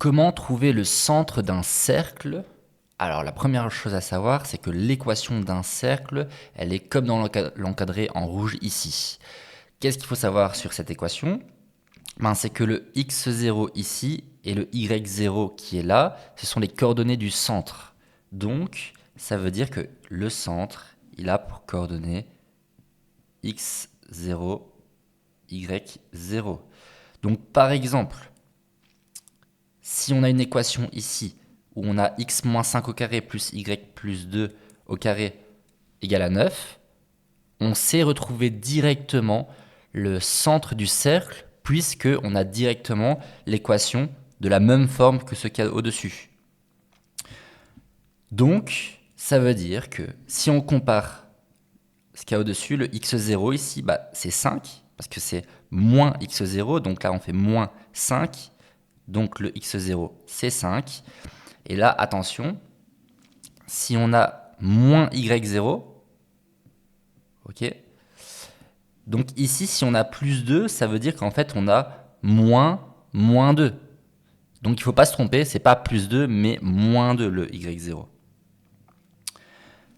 Comment trouver le centre d'un cercle? Alors la première chose à savoir, c'est que l'équation d'un cercle, elle est comme dans l'encadré en rouge ici. Qu'est-ce qu'il faut savoir sur cette équation? C'est que le x0 ici et le y0 qui est là, ce sont les coordonnées du centre. Donc, ça veut dire que le centre, il a pour coordonnées x0, y0. Donc par exemple, si on a une équation ici où on a x moins 5 au carré plus y plus 2 au carré égale à 9, on sait retrouver directement le centre du cercle puisque on a directement l'équation de la même forme que ce qu'il y a au-dessus. Donc, ça veut dire que si on compare ce qu'il y a au-dessus, le x0 ici, c'est 5 parce que c'est moins x0, donc là on fait moins 5, donc le x0 c'est 5. Et là, attention, si on a moins y0, ok, donc ici, si on a plus 2, ça veut dire qu'en fait, on a moins 2. Donc il ne faut pas se tromper, c'est pas plus 2, mais moins 2 le y0.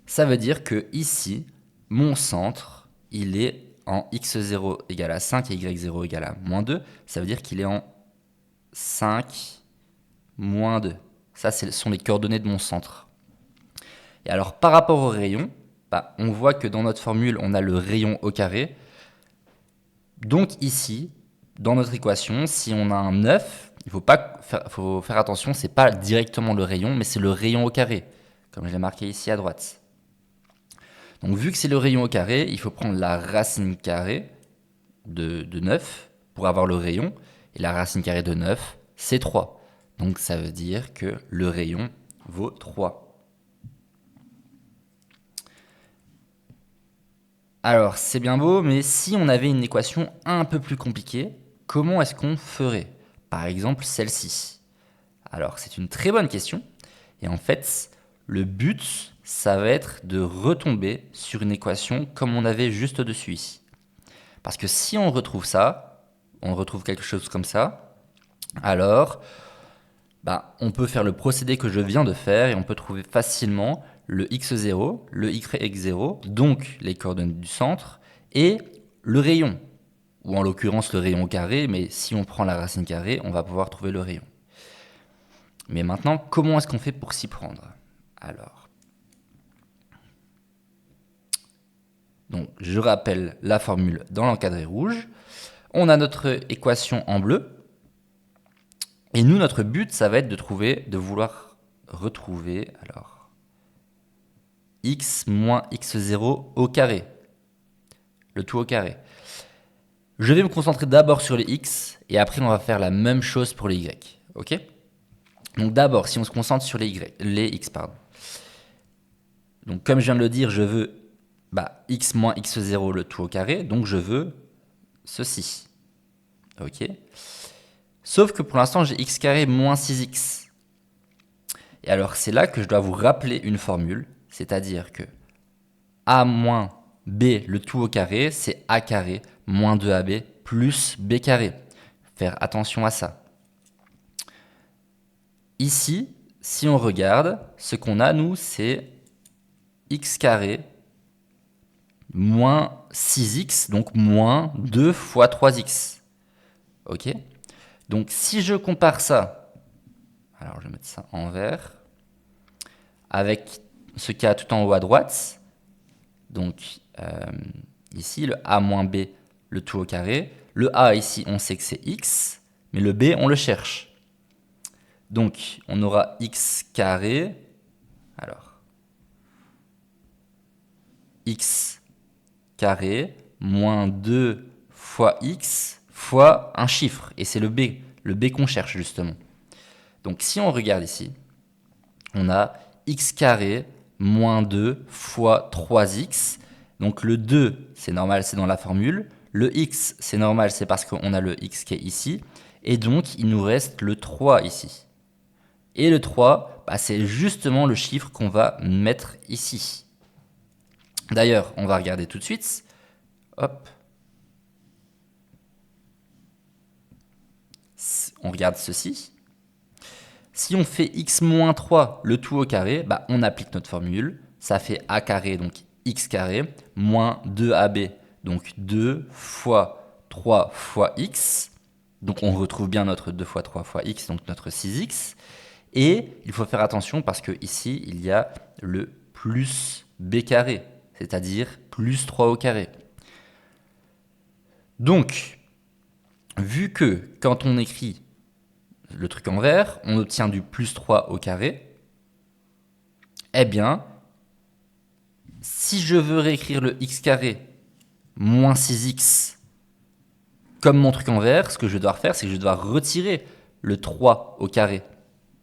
Ça veut dire que ici, mon centre, il est en x0 égale à 5 et y0 égale à moins 2. Ça veut dire qu'il est en 5 moins 2. Ça, ce sont les coordonnées de mon centre. Et alors, par rapport au rayon, on voit que dans notre formule, on a le rayon au carré. Donc ici, dans notre équation, si on a un 9, faut faire attention, c'est pas directement le rayon, mais c'est le rayon au carré, comme je l'ai marqué ici à droite. Donc vu que c'est le rayon au carré, il faut prendre la racine carrée de 9 pour avoir le rayon. Et la racine carrée de 9, c'est 3. Donc ça veut dire que le rayon vaut 3. Alors, c'est bien beau, mais si on avait une équation un peu plus compliquée, comment est-ce qu'on ferait? Par exemple, celle-ci. Alors, c'est une très bonne question. Et en fait, le but, ça va être de retomber sur une équation comme on avait juste au-dessus ici. Parce que si on retrouve ça, on retrouve quelque chose comme ça, alors on peut faire le procédé que je viens de faire et on peut trouver facilement le x0, le y0, donc les coordonnées du centre, et le rayon, ou en l'occurrence le rayon au carré, mais si on prend la racine carrée, on va pouvoir trouver le rayon. Mais maintenant, comment est-ce qu'on fait pour s'y prendre? Alors, donc je rappelle la formule dans l'encadré rouge. On a notre équation en bleu. Et nous, notre but, ça va être de vouloir retrouver, alors, x moins x0 au carré. Le tout au carré. Je vais me concentrer d'abord sur les x, et après on va faire la même chose pour les y. Ok? Donc d'abord, si on se concentre sur les x, pardon. Donc comme je viens de le dire, je veux x moins x0 le tout au carré, donc je veux ceci. Ok? Sauf que pour l'instant, j'ai x carré moins 6x. Et alors c'est là que je dois vous rappeler une formule, c'est-à-dire que a moins b le tout au carré, c'est a carré moins 2ab plus b carré. Faire attention à ça. Ici, si on regarde, ce qu'on a, nous, c'est x carré moins 6x, donc moins 2 fois 3x. Ok? Donc si je compare ça, alors je vais mettre ça en vert, avec ce qu'il y a tout en haut à droite, donc ici le a moins b, le tout au carré, le a ici on sait que c'est x, mais le b on le cherche. Donc on aura x carré, alors x carré moins 2 fois x fois un chiffre, et c'est le b qu'on cherche justement. Donc si on regarde ici, on a x carré moins 2 fois 3x. Donc le 2, c'est normal, c'est dans la formule. Le x, c'est normal, c'est parce qu'on a le x qui est ici. Et donc, il nous reste le 3 ici. Et le 3, c'est justement le chiffre qu'on va mettre ici. D'ailleurs, on va regarder tout de suite. Hop. On regarde ceci. Si on fait x moins 3, le tout au carré, bah, on applique notre formule. Ça fait a carré, donc x carré, moins 2ab, donc 2 fois 3 fois x. Donc on retrouve bien notre 2 fois 3 fois x, donc notre 6x. Et il faut faire attention parce que ici, il y a le plus b carré, c'est-à-dire plus 3 au carré. Donc, vu que quand on écrit le truc en vert, on obtient du plus 3 au carré, eh bien, si je veux réécrire le x carré moins 6x comme mon truc en vert, ce que je dois faire, c'est que je dois retirer le 3 au carré.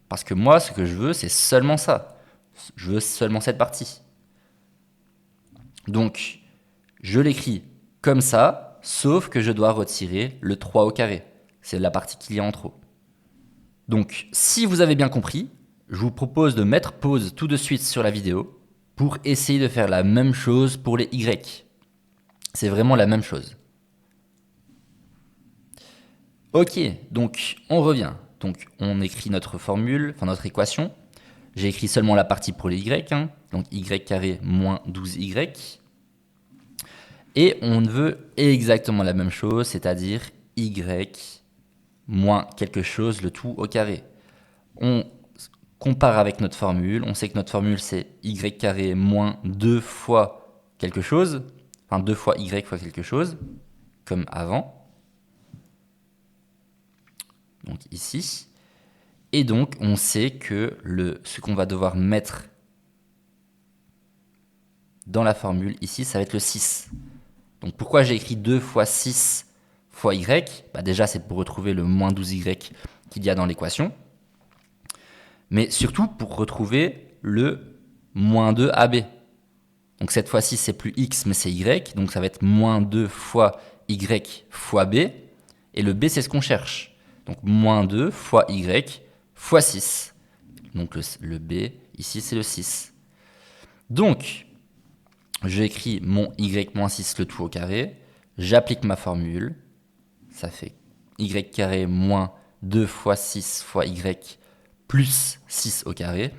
Parce que moi, ce que je veux, c'est seulement ça. Je veux seulement cette partie. Donc, je l'écris comme ça, sauf que je dois retirer le 3 au carré. C'est la partie qu'il y a en trop. Donc, si vous avez bien compris, je vous propose de mettre pause tout de suite sur la vidéo pour essayer de faire la même chose pour les y. C'est vraiment la même chose. Ok, donc on revient. Donc on écrit notre formule, enfin notre équation. J'ai écrit seulement la partie pour les y, hein, donc y carré moins 12y. Et on veut exactement la même chose, c'est-à-dire y moins quelque chose, le tout au carré. On compare avec notre formule, on sait que notre formule c'est y carré moins 2 fois quelque chose, enfin 2 fois y fois quelque chose, comme avant. Donc ici. Et donc, on sait que ce qu'on va devoir mettre dans la formule ici, ça va être le 6. Donc pourquoi j'ai écrit 2 fois 6 fois y? Bah déjà, c'est pour retrouver le moins 12y qu'il y a dans l'équation. Mais surtout pour retrouver le moins 2ab. Donc cette fois-ci, c'est plus x, mais c'est y. Donc ça va être moins 2 fois y fois b. Et le b, c'est ce qu'on cherche. Donc moins 2 fois y fois 6. Donc le b, ici, c'est le 6. Donc, j'écris mon y moins 6, le tout au carré. J'applique ma formule. Ça fait y carré moins 2 fois 6 fois y plus 6 au carré.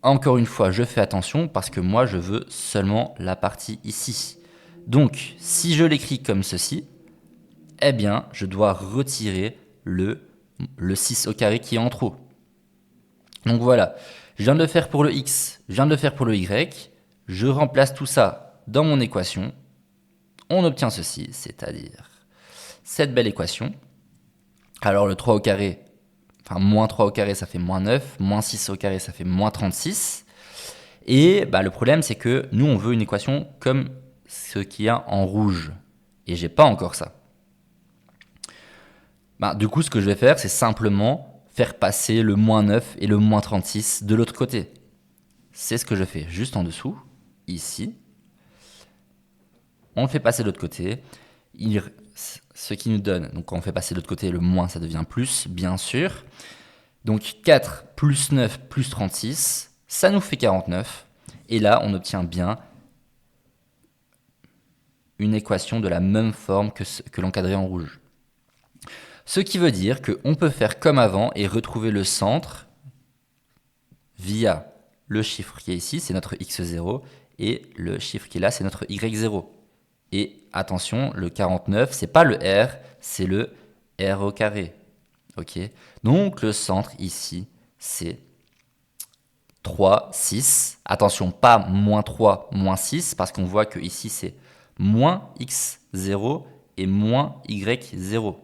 Encore une fois, je fais attention parce que moi, je veux seulement la partie ici. Donc, si je l'écris comme ceci, eh bien, je dois retirer le 6 au carré qui est en trop. Donc voilà, je viens de le faire pour le x, je viens de le faire pour le y. Je remplace tout ça dans mon équation. On obtient ceci, c'est-à-dire cette belle équation. Alors le 3 au carré, enfin moins 3 au carré, ça fait moins 9. Moins 6 au carré, ça fait moins 36. Et bah, le problème, c'est que nous, on veut une équation comme ce qu'il y a en rouge. Et j'ai pas encore ça. Bah, du coup, ce que je vais faire, c'est simplement faire passer le moins 9 et le moins 36 de l'autre côté. C'est ce que je fais juste en dessous, ici. On le fait passer de l'autre côté. Ce qui nous donne, donc quand on fait passer de l'autre côté, le moins, ça devient plus, bien sûr. Donc 4 plus 9 plus 36, ça nous fait 49. Et là, on obtient bien une équation de la même forme que l'encadré en rouge. Ce qui veut dire qu'on peut faire comme avant et retrouver le centre via le chiffre qui est ici, c'est notre x0, et le chiffre qui est là, c'est notre y0. Et attention, le 49, c'est pas le r, c'est le r au carré. Ok. Donc le centre ici, c'est 3, 6. Attention, pas moins 3, moins 6, parce qu'on voit que ici c'est moins x0 et moins y0.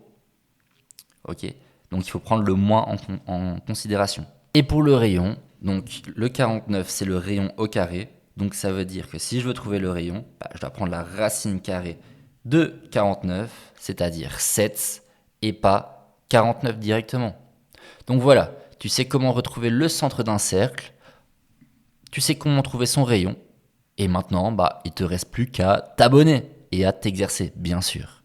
Ok. Donc il faut prendre le moins en considération. Et pour le rayon, donc le 49, c'est le rayon au carré. Donc ça veut dire que si je veux trouver le rayon, bah, je dois prendre la racine carrée de 49, c'est-à-dire 7, et pas 49 directement. Donc voilà, tu sais comment retrouver le centre d'un cercle, tu sais comment trouver son rayon, et maintenant, bah, il te reste plus qu'à t'abonner et à t'exercer, bien sûr.